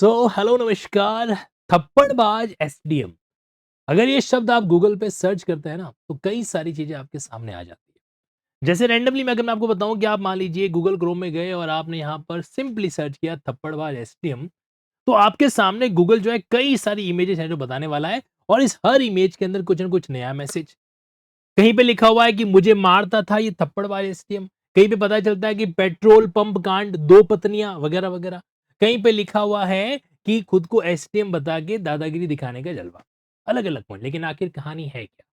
Hello नमस्कार। थप्पड़बाज SDM, अगर ये शब्द आप गूगल पे सर्च करते हैं ना तो कई सारी चीजें आपके सामने आ जाती है। जैसे रैंडमली मैं आपको बताऊं कि आप मान लीजिए गूगल क्रोम में गए और आपने यहाँ पर सिंपली सर्च किया थप्पड़बाज एसडीएम, तो आपके सामने गूगल जो है कई सारी इमेजेस हैं जो बताने वाला है। और इस हर इमेज के अंदर कुछ ना कुछ नया मैसेज। कहीं पे लिखा हुआ है कि मुझे मारता था ये थप्पड़बाज एसडीएम। कहीं पे पता चलता है कि पेट्रोल पंप कांड, दो पत्नियां वगैरह वगैरह। कहीं पे लिखा हुआ है कि खुद को एसडीएम बता के दादागिरी दिखाने का जलवा। अलग अलग पॉइंट, लेकिन आखिर कहानी है क्या?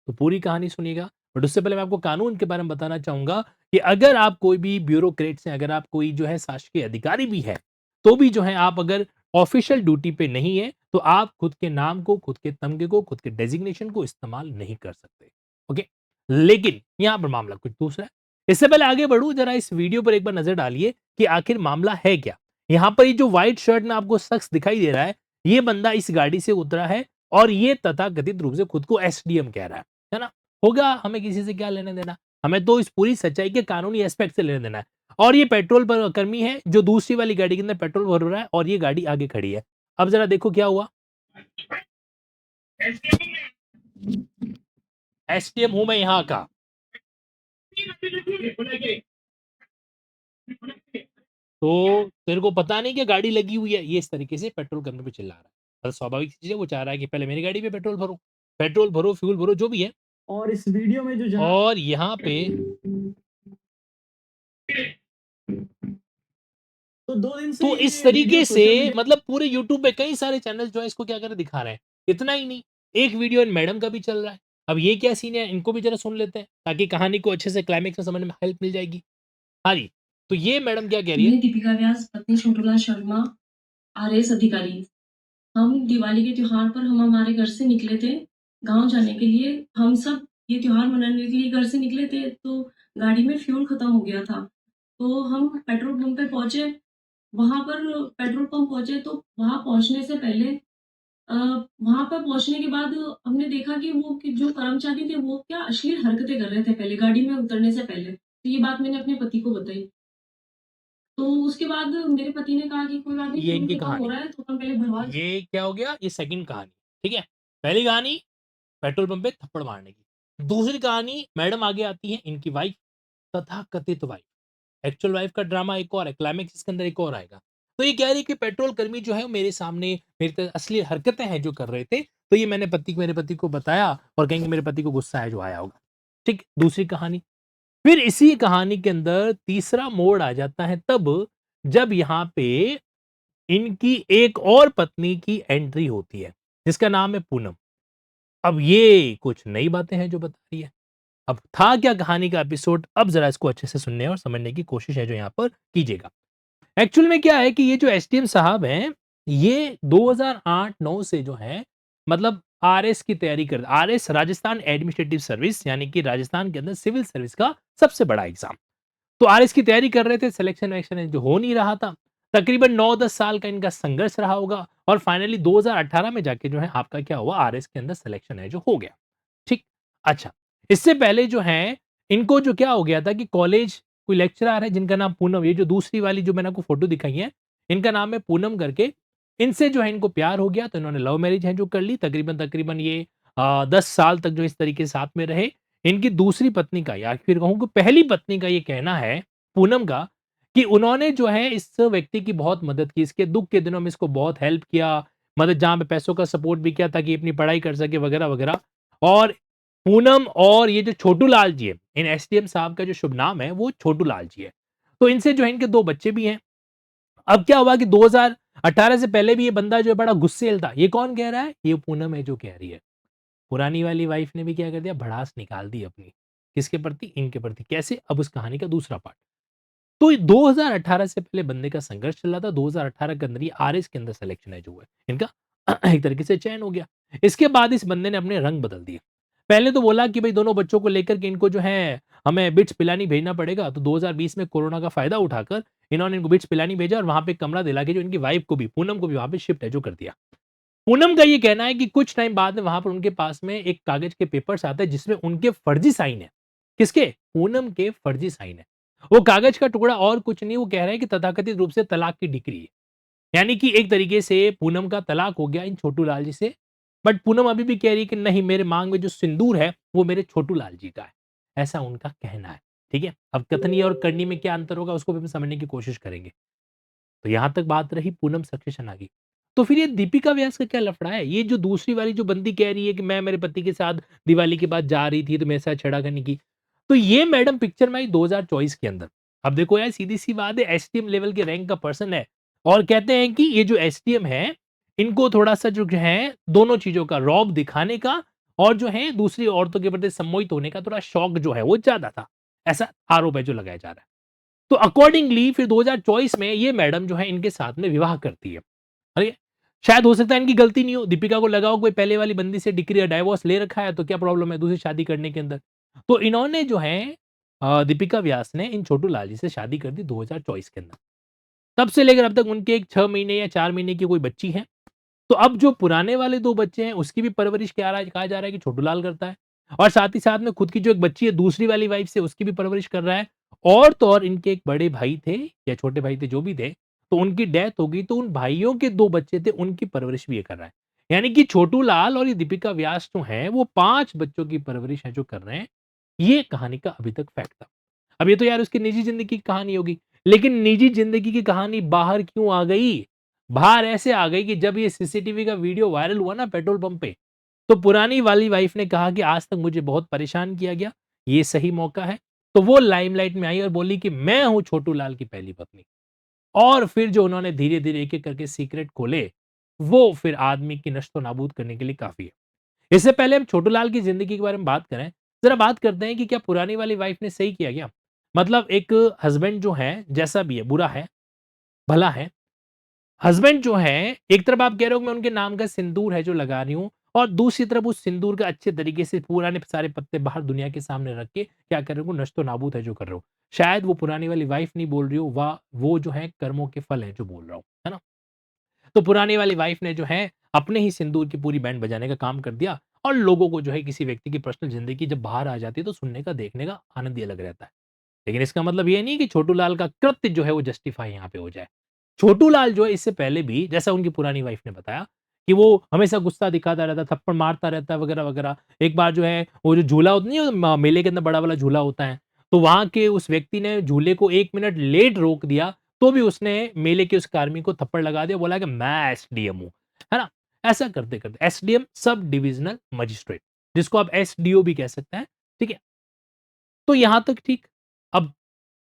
तो पूरी कहानी सुनिएगा। बट उससे पहले मैं आपको कानून के बारे में बताना चाहूंगा कि अगर आप कोई भी ब्यूरोक्रेट्स हैं, अगर आप कोई जो है शासकीय अधिकारी भी है, तो भी जो है आप अगर ऑफिशियल ड्यूटी पे नहीं है तो आप खुद के नाम को, खुद के तमगे को, खुद के डेजिग्नेशन को इस्तेमाल नहीं कर सकते। ओके, लेकिन यहां पर मामला कुछ दूसरा है। इससे पहले आगे बढ़ूं, जरा इस वीडियो पर एक बार नजर डालिए कि आखिर मामला है क्या। यहां पर ये जो व्हाइट शर्ट में आपको शख्स दिखाई दे रहा है, ये बंदा इस गाड़ी से उतरा है और ये तथाकथित रूप से खुद को एसडीएम कह रहा है ना? होगा, हमें किसी से क्या लेना देना। हमें तो इस पूरी सच्चाई के कानूनी एस्पेक्ट से लेना देना है। और ये पेट्रोल पर कर्मी है जो दूसरी वाली गाड़ी के अंदर पेट्रोल भर रहा है और ये गाड़ी आगे खड़ी है। अब जरा देखो क्या हुआ। एसडीएम हूं मैं यहाँ का। तो तेरे को पता नहीं कि गाड़ी लगी हुई है, ये इस तरीके से पेट्रोल कर्मी पे चिल्ला रहा है। और स्वाभाविक चीज है, वो चाह रहा है कि पहले मेरी गाड़ी पे पेट्रोल भरो, फ्यूल भरो, जो भी है। और इस वीडियो में जो और यहाँ पे तो 2 दिन से तो इस तरीके से मतलब पूरे यूट्यूब पे कई सारे चैनल जो है इसको क्या कर रहे दिखा रहे हैं। इतना ही नहीं, एक वीडियो इन मैडम का भी चल रहा है। अब ये क्या सीन है, इनको भी जरा सुन लेते हैं ताकि कहानी को अच्छे से क्लाइमेक्स में समझने में हेल्प मिल जाएगी। हाँ जी, तो ये मैडम क्या कह रही है। मैं दीपिका व्यास, पत्नी छोटूलाल शर्मा, आरएएस अधिकारी। हम दिवाली के त्योहार पर हम हमारे घर से निकले थे, गाँव जाने के लिए। हम सब ये त्योहार मनाने के लिए घर से निकले थे, तो गाड़ी में फ्यूल खत्म हो गया था। तो हम पेट्रोल पंप पे पहुँचे, वहाँ पर पेट्रोल पंप पहुँचे तो वहाँ पहुँचने से पहले वहाँ पर पहुँचने के बाद हमने देखा कि वो कि जो कर्मचारी थे, वो क्या अश्लील हरकतें कर रहे थे पहले, गाड़ी में उतरने से पहले। तो ये बात मैंने अपने पति को बताई। तो उसके बाद मेरे पति ने कहा कि कोई बात नहीं, ये फ्यूल इनकी खत्म हो कहानी, रहा है तो अपन पहले भरवा। ये क्या हो गया, ये सेकंड कहानी। ठीक है, पहली कहानी पेट्रोल पंप पे थप्पड़ मारने की। दूसरी कहानी मैडम आगे आती है, इनकी वाइफ, तथा कथित वाइफ। एक्चुअल वाइफ का ड्रामा एक और है, क्लाइमेक्स इसके अंदर एक और आएगा। तो ये कह रही है कि पेट्रोल कर्मी जो है वो मेरे सामने मेरी तरह असली हरकतें हैं जो कर रहे थे, तो ये मेरे पति को बताया और कहेंगे मेरे पति को गुस्सा है जो आया होगा। ठीक, दूसरी कहानी। फिर इसी कहानी के अंदर तीसरा मोड़ आ जाता है तब जब यहाँ पे इनकी एक और पत्नी की एंट्री होती है जिसका नाम है पूनम। अब ये कुछ नई बातें हैं जो बता रही है। अब था क्या कहानी का एपिसोड, अब जरा इसको अच्छे से सुनने और समझने की कोशिश है जो यहाँ पर कीजिएगा। एक्चुअल में क्या है कि ये जो एसडीएम साहब हैं, ये 2008-9 से जो है मतलब आरएस की तैयारी कर आरएस राजस्थान एडमिनिस्ट्रेटिव सर्विस, यानी कि राजस्थान के अंदर सिविल सर्विस का सबसे बड़ा एग्जाम। तो आरएस की तैयारी कर रहे थे, सिलेक्शन वेलेक्शन जो हो नहीं रहा था। तकरीबन 9-10 साल का इनका संघर्ष रहा होगा और फाइनली 2018 में जाके जो है आपका क्या हुआ, आरएस के अंदर सिलेक्शन है जो हो गया। ठीक। अच्छा, इससे पहले जो है इनको जो क्या हो गया था कि कॉलेज कोई लेक्चरर है जिनका नाम पूनम, ये जो दूसरी वाली जो मैंने आपको फोटो दिखाई है, इनका नाम है पूनम करके। इनसे जो है इनको प्यार हो गया तो इन्होंने लव मैरिज है जो कर ली। तकरीबन तकरीबन ये 10 साल तक जो इस तरीके से साथ में रहे। इनकी दूसरी पत्नी का या फिर कहूँ कि पहली पत्नी का ये कहना है, पूनम का, कि उन्होंने जो है इस व्यक्ति की बहुत मदद की, इसके दुःख के दिनों में इसको बहुत हेल्प किया, मतलब जहाँ पे पैसों का सपोर्ट भी किया ताकि अपनी पढ़ाई कर सके वगैरह वगैरह। और पूनम और ये जो छोटू लाल जी है, इन एसडीएम साहब का जो शुभ नाम है वो छोटू लाल जी है। तो इनसे जो है इनके 2 बच्चे भी हैं। अब क्या हुआ कि 2018 से पहले भी ये बंदा जो है बड़ा गुस्सैल था। ये कौन कह रहा है? ये पूनम है जो कह रही है। पुरानी वाली वाइफ ने भी क्या कर दिया, भड़ास निकाल दी अपनी। किसके प्रति? इनके प्रति। कैसे? अब उस कहानी का दूसरा पार्ट। तो 2018 से पहले बंदे का संघर्ष चल रहा था, 2018 के अंदर ये आरएस के अंदर सिलेक्शन है जो है इनका एक तरीके से चयन हो गया। इसके बाद इस बंदे ने अपने रंग बदल दिए। पहले तो बोला कि भाई दोनों बच्चों को लेकर के इनको जो है हमें बिट्स पिलानी भेजना पड़ेगा, तो 2020 में कोरोना का फायदा उठाकर इन्होंने इनको बिट्स पिलानी भेजा और वहां पे कमरा दिला के जो इनकी वाइफ को भी, पूनम को भी वहां पे शिफ्ट है जो कर दिया। पूनम का ये कहना है कि कुछ टाइम बाद में वहां पर उनके पास में एक कागज के पेपर्स आते हैं जिसमें उनके फर्जी साइन है। किसके? पूनम के फर्जी साइन है। वो कागज का टुकड़ा और कुछ नहीं, वो कह रहा है कि तथाकथित रूप से तलाक की डिक्री है। यानी कि एक तरीके से पूनम का तलाक हो गया इन छोटू लाल जी से, बट पूनम अभी भी कह रही है कि नहीं, मेरे मांग में जो सिंदूर है, वो मेरे छोटू लाल जी का है। ऐसा उनका कहना है, ठीक है? अब कथनी और करनी में क्या अंतर होगा उसको भी हम समझने की कोशिश करेंगे। तो यहाँ तक बात रही पूनम सक्सेशन की। तो फिर ये दीपिका व्यास का क्या लफड़ा है? ये जो दूसरी वाली जो बंदी कह रही है कि मैं मेरे पति के साथ दिवाली के बाद जा रही थी, तो मेरे साथ छेड़खानी की। तो ये मैडम पिक्चर में आई 2024 के अंदर। अब देखो यार, सीधी-सी बात है, एसडीएम लेवल के रैंक का पर्सन है और कहते हैं कि ये जो एसडीएम है, इनको थोड़ा-सा जो है दोनों चीज़ों का रौब दिखाने का और जो है दूसरी औरतों के प्रति सम्मोहित होने का थोड़ा शौक जो है वो ज़्यादा था। ऐसा आरोप है जो लगाया जा रहा है। तो अकॉर्डिंगली फिर 2024 में ये मैडम जो है इनके साथ में विवाह करती है। अरे! शायद हो सकता है इनकी गलती नहीं हो, दीपिका को लगा हो कोई पहले वाली बंदी से डिक्री या डाइवोर्स ले रखा है तो क्या प्रॉब्लम है दूसरी शादी करने के अंदर। तो इन्होंने जो है दीपिका व्यास ने इन छोटू लाल जी से शादी कर दी 2024 के अंदर। तब से लेकर अब तक उनके एक 6 महीने या 4 महीने की कोई बच्ची है। तो अब जो पुराने वाले 2 बच्चे हैं, उसकी भी परवरिश कहा जा रहा है कि छोटू लाल करता है और साथ ही साथ में खुद की जो एक बच्ची है दूसरी वाली वाइफ से, उसकी भी परवरिश कर रहा है। और तो और इनके एक बड़े भाई थे या छोटे भाई थे, जो भी थे, तो उनकी डेथ हो गई, तो उन भाइयों के 2 बच्चे थे, उनकी परवरिश भी ये कर रहा है। यानी कि छोटू लाल और ये दीपिका व्यास जो हैं, वो 5 बच्चों की परवरिश है जो कर रहे हैं। ये कहानी का अभी तक फैक्ट था। अब ये तो यार उसकी निजी ज़िंदगी की कहानी होगी, लेकिन निजी ज़िंदगी की कहानी बाहर क्यों आ गई? बाहर ऐसे आ गई कि जब ये सीसीटीवी का वीडियो वायरल हुआ ना पेट्रोल पंप पे, तो पुरानी वाली वाइफ ने कहा कि आज तक मुझे बहुत परेशान किया गया, ये सही मौका है। तो वो लाइमलाइट में आई और बोली कि मैं हूँ छोटू लाल की पहली पत्नी। और फिर जो उन्होंने धीरे-धीरे एक-एक करके सीक्रेट खोले, वो फिर आदमी की नष्ट-ओ-नाबूद करने के लिए काफ़ी है। इससे पहले हम छोटू लाल की ज़िंदगी के बारे में बात करें, ज़रा बात करते हैं कि क्या पुरानी वाली वाइफ ने सही किया क्या? मतलब एक हस्बैंड जो है, जैसा भी है, बुरा है, भला है, हस्बैंड जो है, एक तरफ आप कह रहे हो कि मैं उनके नाम का सिंदूर है जो लगा रही हूँ और दूसरी तरफ उस सिंदूर का अच्छे तरीके से पुराने सारे पत्ते बाहर दुनिया के सामने रख के क्या कर रहे हो, नष्ट-ओ-नाबूद है जो कर रहे हो। शायद वो पुरानी वाली वाइफ नहीं बोल रही हो, वो जो है कर्मों के फल हैं जो बोल रहा हूँ, है ना? तो पुरानी वाली वाइफ ने जो है अपने ही सिंदूर की पूरी बैंड बजाने का काम कर दिया और लोगों को जो है किसी व्यक्ति की पर्सनल ज़िंदगी जब बाहर आ जाती है तो सुनने का, देखने का आनंद ही अलग रहता है। लेकिन इसका मतलब ये नहीं कि छोटू लाल का कृत्य जो है वो जस्टिफाई यहाँ पे हो जाए। छोटू लाल जो है इससे पहले भी जैसा उनकी पुरानी वाइफ ने बताया कि वो हमेशा गुस्सा दिखाता रहता, थप्पड़ मारता रहता है वगैरह-वगैरह। एक बार जो है वो जो झूला होता नहीं है मेले के अंदर बड़ा वाला झूला होता है, तो वहाँ के उस व्यक्ति ने झूले को 1 मिनट लेट रोक दिया, तो भी उसने मेले के उस कार्मी को थप्पड़ लगा दिया, बोला कि मैं एसडीएम हूँ। है ना? ऐसा करते-करते एसडीएम सब डिविजनल मजिस्ट्रेट जिसको आप एसडीओ भी कह सकते हैं, ठीक है? तो यहाँ तक ठीक। अब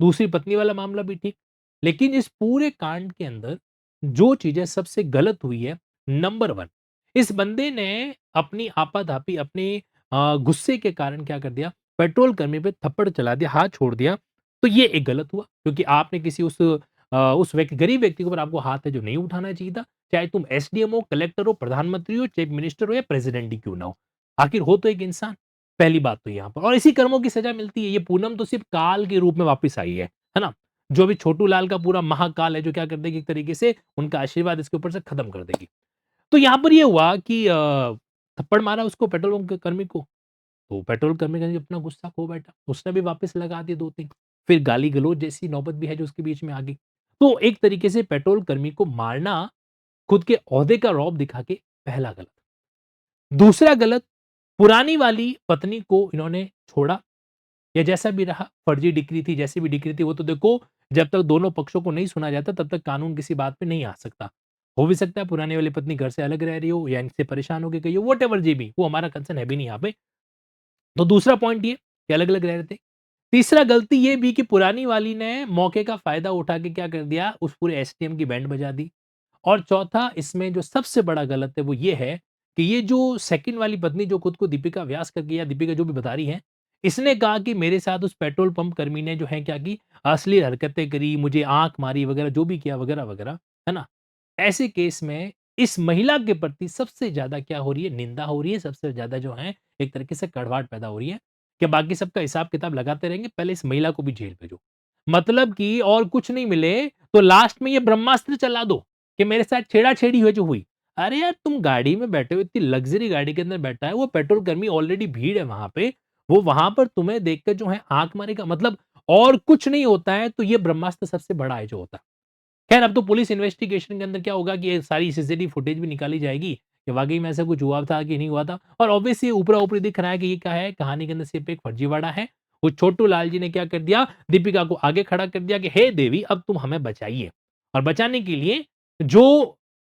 दूसरी पत्नी वाला मामला भी ठीक। लेकिन इस पूरे कांड के अंदर जो चीज़ें सबसे गलत हुई है, नंबर 1 इस बंदे ने अपनी आपाधापी अपने गुस्से के कारण क्या कर दिया, पेट्रोल कर्मी पे थप्पड़ चला दिया, हाथ छोड़ दिया। तो ये एक गलत हुआ क्योंकि आपने किसी उस व्यक्ति गरीब व्यक्ति के ऊपर आपको हाथ है जो नहीं उठाना चाहिए था। चाहे तुम एसडीएम हो, कलेक्टर हो, प्रधानमंत्री हो, चीफ मिनिस्टर हो या प्रेसिडेंट ही क्यों ना हो। आखिर हो तो एक इंसान। पहली बात तो यहाँ पर और इसी कर्मों की सज़ा मिलती है। ये पूनम तो सिर्फ़ काल के रूप में वापिस आई है ना? जो भी छोटू लाल का पूरा महाकाल है जो क्या कर देगी एक तरीके से उनका आशीर्वाद इसके ऊपर से खत्म कर देगी। तो यहाँ पर ये हुआ कि थप्पड़ मारा उसको पेट्रोल पंप के कर्मी को, तो पेट्रोल कर्मी का अपना गुस्सा खो बैठा। उसने भी वापस लगा दिए 2-3 फिर गाली-गलौज जैसी नौबत भी है जो उसके बीच में आ गई। तो एक तरीके से पेट्रोल कर्मी को मारना खुद के ओहदे का रौब दिखा के पहला गलत। दूसरा गलत, पुरानी वाली पत्नी को इन्होंने छोड़ा या जैसा भी रहा, फर्जी डिक्री थी, जैसी भी डिक्री थी, वो तो देखो जब तक दोनों पक्षों को नहीं सुना जाता तब तक कानून किसी बात पे नहीं आ सकता। हो भी सकता है पुरानी वाली पत्नी घर से अलग रह रही हो या इनसे परेशान होके गई हो, व्हाटएवर जे बी, वो हमारा कंसर्न है भी नहीं यहाँ पे। तो दूसरा पॉइंट ये कि अलग-अलग रह रहे थे। तीसरा गलती ये भी कि पुरानी वाली ने मौके का फ़ायदा उठा के क्या कर दिया, उस पूरे एसटीएम की बैंड बजा दी। और चौथा इसमें जो सबसे बड़ा गलत है वो ये है कि ये जो सेकंड वाली पत्नी जो खुद को दीपिका व्यास करके या दीपिका जो भी बता रही है, इसने कहा कि मेरे साथ उस पेट्रोल पंप कर्मी ने जो है क्या की अश्लील हरकतें करी, मुझे आँख मारी वगैरह जो भी किया वगैरह-वगैरह, है ना? ऐसे केस में इस महिला के प्रति सबसे ज़्यादा क्या हो रही है, निंदा हो रही है, सबसे ज़्यादा जो है एक तरीके से कड़वाहट पैदा हो रही है, कि बाकी सबका हिसाब-किताब लगाते रहेंगे, पहले इस महिला को भी जेल भेजो। मतलब कि और कुछ नहीं मिले तो लास्ट में ये ब्रह्मास्त्र चला दो कि मेरे साथ छेड़ा-छेड़ी हुई जो हुई। अरे यार तुम गाड़ी में बैठे हो, इतनी लग्ज़री गाड़ी के अंदर बैठा है, वो पेट्रोल कर्मी ऑलरेडी भीड़ है वहाँ पे, वो वहाँ पर तुम्हें देखकर जो है आँख मारेगा मतलब और कुछ नहीं होता है तो ये ब्रह्मास्त्र सबसे बड़ा है जो होता है। खैर अब तो पुलिस इन्वेस्टिगेशन के अंदर क्या होगा कि ये सारी सीसीटीवी फुटेज भी निकाली जाएगी कि वाक़ई में ऐसा कुछ हुआ था कि नहीं हुआ था और ऑब्वियसली ऊपरा-ऊपरी दिख रहा है कि ये क्या है, कहानी के अंदर सिर्फ़ एक फर्जीवाड़ा है। वो छोटू लाल जी ने क्या कर दिया, दीपिका को आगे खड़ा कर दिया कि हे देवी अब तुम हमें बचाइए और बचाने के लिए जो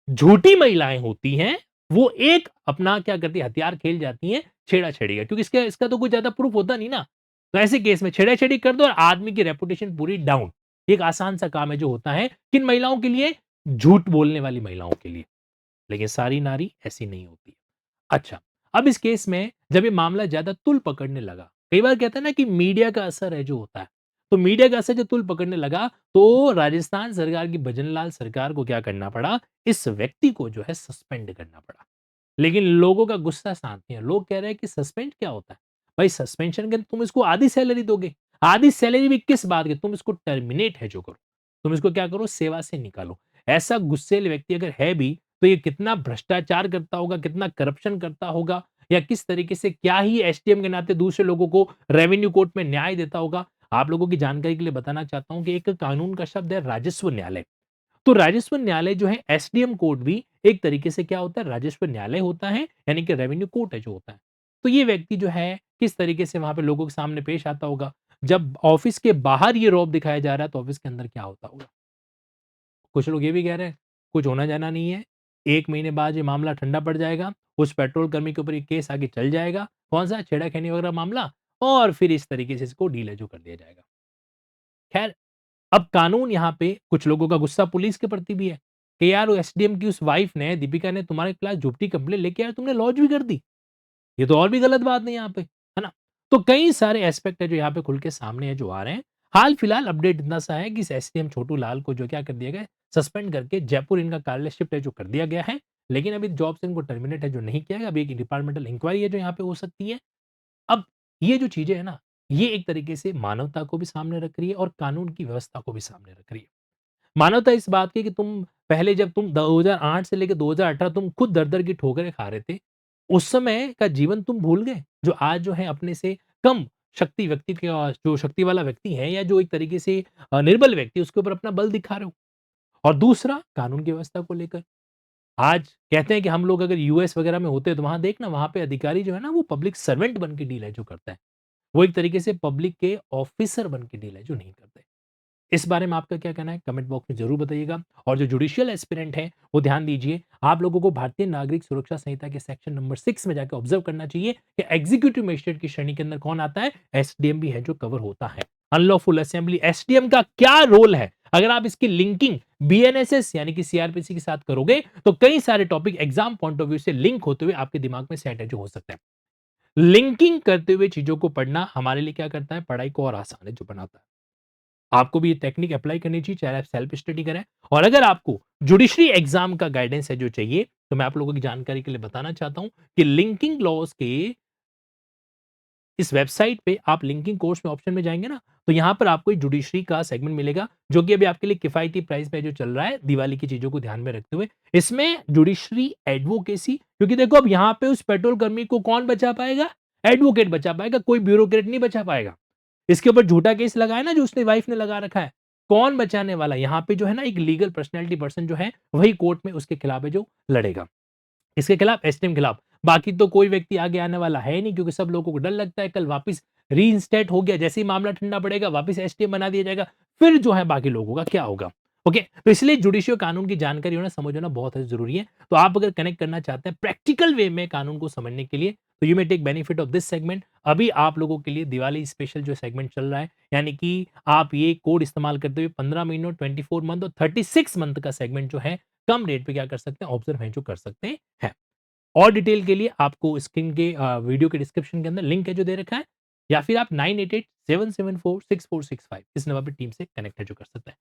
झूठी महिलाएँ होती हैं, वो एक अपना क्या करती है हथियार खेल जाती हैं छेड़ा-छेड़ी का क्योंकि इसका इसका तो कुछ ज़्यादा प्रूफ होता नहीं ना। तो ऐसे केस में छेड़ा-छेड़ी कर दो और आदमी की रेपुटेशन पूरी डाउन। एक आसान सा काम है जो होता है किन महिलाओं के लिए? झूठ बोलने वाली महिलाओं के लिए। लेकिन सारी नारी ऐसी नहीं होती। अच्छा, अब इस केस में जब ये मामला ज़्यादा तूल पकड़ने लगा, कई बार कहते हैं ना कि मीडिया का असर है जो होता है, तो मीडिया का असर जब तूल पकड़ने लगा, तो राजस्थान सरकार की भजनलाल सरकार को क्या करना पड़ा, इस व्यक्ति को जो है सस्पेंड करना पड़ा। लेकिन लोगों का गुस्सा शांत नहीं है। लोग कह रहे हैं कि सस्पेंड क्या होता है? भाई सस्पेंशन के तुम इसको आधी सैलरी दोगे। आधी सैलरी भी किस बात की? तुम इसको टर्मिनेट है जो करो। तुम इसको क्या करो सेवा से निकालो। ऐसा गुस्सैल व्यक्ति अगर है भी तो ये कितना भ्रष्टाचार करता होगा, कितना करप्शन करता होगा या किस तरीके से क्या ही एसडीएम के नाते दूसरे लोगों को रेवेन्यू कोर्ट में न्याय देता होगा। आप लोगों की जानकारी के लिए बताना चाहता हूँ कि एक कानून का शब्द है राजस्व न्यायालय। तो राजस्व न्यायालय जो है एसडीएम कोर्ट भी एक तरीके से क्या होता है राजस्व न्यायालय होता है यानी कि रेवेन्यू कोर्ट है जो होता है। तो ये व्यक्ति जो है किस तरीके से वहां पे लोगों के सामने पेश आता होगा जब ऑफिस के बाहर ये रौब दिखाया जा रहा है तो ऑफिस के अंदर क्या होता होगा। कुछ लोग ये भी कह रहे हैं कुछ होना जाना नहीं है। 1 महीने बाद ये मामला ठंडा पड़ जाएगा। उस पेट्रोल कर्मी के ऊपर ये केस आगे चल जाएगा। कौन सा छेड़खानी वगैरह मामला और फिर इस तरीके से इसको डील है जो कर दिया जाएगा। खैर अब कानून यहाँ पे कुछ लोगों का गुस्सा पुलिस के प्रति भी है कि यार वो एसडीएम की उस वाइफ ने दीपिका ने तुम्हारे खिलाफ झूठी कंप्लेंट लेके यार तुमने लॉन्च भी कर दी। ये तो और भी गलत बात नहीं यहाँ पे, है ना? तो कई सारे एस्पेक्ट है जो यहाँ पे खुल के सामने है जो आ रहे हैं। हाल फिलहाल अपडेट इतना सा है कि इस एसडीएम छोटू लाल को जो क्या कर दिया गया है, सस्पेंड करके जयपुर इनका कार्यालय शिफ्ट है जो कर दिया गया है। लेकिन अभी जॉब से इनको टर्मिनेट है जो नहीं किया गया। अभी एक डिपार्टमेंटल इंक्वायरी है जो यहाँ पे हो सकती है। अब ये जो चीज़ें हैं ना, ये एक तरीके से मानवता को भी सामने रख रही है और कानून की व्यवस्था को भी सामने रख रही है। मानवता इस बात की कि तुम पहले जब तुम 2008 से लेके 2018 तुम खुद दर-दर की ठोकरें खा रहे थे। उस समय का जीवन तुम भूल गए? जो आज जो है अपने से कम शक्ति व्यक्ति के जो शक्ति वाला व्यक्ति है या जो एक तरीके से निर्बल व्यक्ति है उसके ऊपर अपना बल दिखा रहे हो। और दूसरा कानून की व्यवस्था को लेकर। आज कहते हैं कि हम लोग अगर यूएस वगैरह में होते हैं तो वहाँ देखना वहाँ पे अधिकारी जो है ना वो पब्लिक सर्वेंट बन के डील है जो करता है। वो एक तरीके से पब्लिक के ऑफिसर बन के डील है जो नहीं करते। इस बारे में आपका क्या कहना है कमेंट बॉक्स में जरूर बताइएगा और जो जुडिशियल एस्पिरेंट है वो ध्यान दीजिए आप लोगों को भारतीय नागरिक सुरक्षा संहिता के सेक्शन नंबर 6 में जाकर ऑब्जर्व करना चाहिए कि एग्जीक्यूटिव मजिस्ट्रेट की श्रेणी के अंदर कौन आता है एसडीएम भी है जो कवर होता है अनलॉफुल असेंबली एसडीएम का क्या रोल है अगर आप इसकी लिंकिंग बीएनएसएस यानी कि सीआरपीसी के साथ करोगे तो कई सारे topic exam point of view से लिंक होते हुए आपके दिमाग में सेट है जो हो सकता है लिंकिंग करते हुए चीजों को पढ़ना हमारे लिए क्या करता है पढ़ाई को और आसान है जो बनाता है आपको भी ये टेक्निक अप्लाई करनी चाहिए, चाहे आप सेल्फ स्टडी करें और अगर आपको जुडिशरी एग्जाम का गाइडेंस है जो चाहिए, तो मैं आप लोगों की जानकारी के लिए बताना चाहता हूं कि लिंकिंग लॉज के इस वेबसाइट पे आप लिंकिंग कोर्स में ऑप्शन में जाएँगे ना, तो यहाँ पर आपको एक जुडिशरी का सेगमेंट मिलेगा, जो कि अभी आपके लिए किफ़ायती प्राइस पे जो चल रहा है, दिवाली की चीज़ों को ध्यान में रखते हुए। इसमें जुडिशरी एडवोकेसी क्योंकि देखो अब यहाँ पे उस पेट्रोल कर्मी को कौन बचा पाएगा? एडवोकेट बचा पाएगा, कोई ब्यूरोक्रेट नहीं बचा पाएगा। इसके ऊपर झूठा केस लगा है ना जो उसने वाइफ ने लगा रखा है, कौन बचाने वाला है? यहाँ पे जो है ना एक लीगल पर्सनैलिटी पर्सन जो है, वही कोर्ट में उसके खिलाफ है जो लड़ेगा। इसके खिलाफ एसटीएम खिलाफ। बाकी तो कोई व्यक्ति आगे आने वाला है नहीं क्योंकि सब लोगों को डर लगता है कल वापस रीइंस्टेट हो गया जैसे ही मामला ठंडा पड़ेगा वापस एसटीएम बना दिया जाएगा। फिर जो है बाकी लोगों का क्या होगा? ओके, तो इसलिए जुडिशियल कानून की जानकारी होना समझ होना बहुत ज़रूरी है। तो आप अगर कनेक्ट करना चाहते हैं प्रैक्टिकल वे में कानून को समझने के लिए तो you may take benefit of this segment. अभी आप लोगों के लिए दिवाली स्पेशल जो सेगमेंट चल रहा है यानी कि आप ये कोड इस्तेमाल करते हुए 15 महीनों, 24 मंथ और 36 मंथ का सेगमेंट जो है कम रेट पे क्या कर सकते हैं ऑब्जर्व है जो कर सकते हैं। और डिटेल के लिए आपको स्क्रीन के वीडियो के डिस्क्रिप्शन के अंदर लिंक है जो दे रखा है या फिर आप 9887746465 इस नंबर पे टीम से कनेक्ट है जो कर सकते हैं।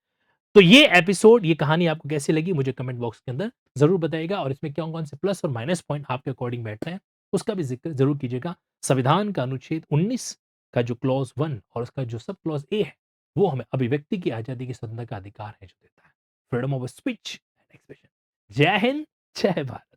तो ये एपिसोड ये कहानी आपको कैसी लगी मुझे कमेंट बॉक्स के अंदर ज़रूर बताइएगा और इसमें कौन-कौन से प्लस और माइनस पॉइंट आपके अकॉर्डिंग बैठते हैं, उसका भी ज़िक्र ज़रूर कीजिएगा। संविधान का अनुच्छेद 19 का जो क्लॉज़ 1 और उसका जो सब क्लॉज़ ए है, वो हमें अभिव्यक्ति की आज़ादी की स्वतंत्रता का अधिकार है जो देता है। Freedom of speech and expression. जय हिंद, जय भारत।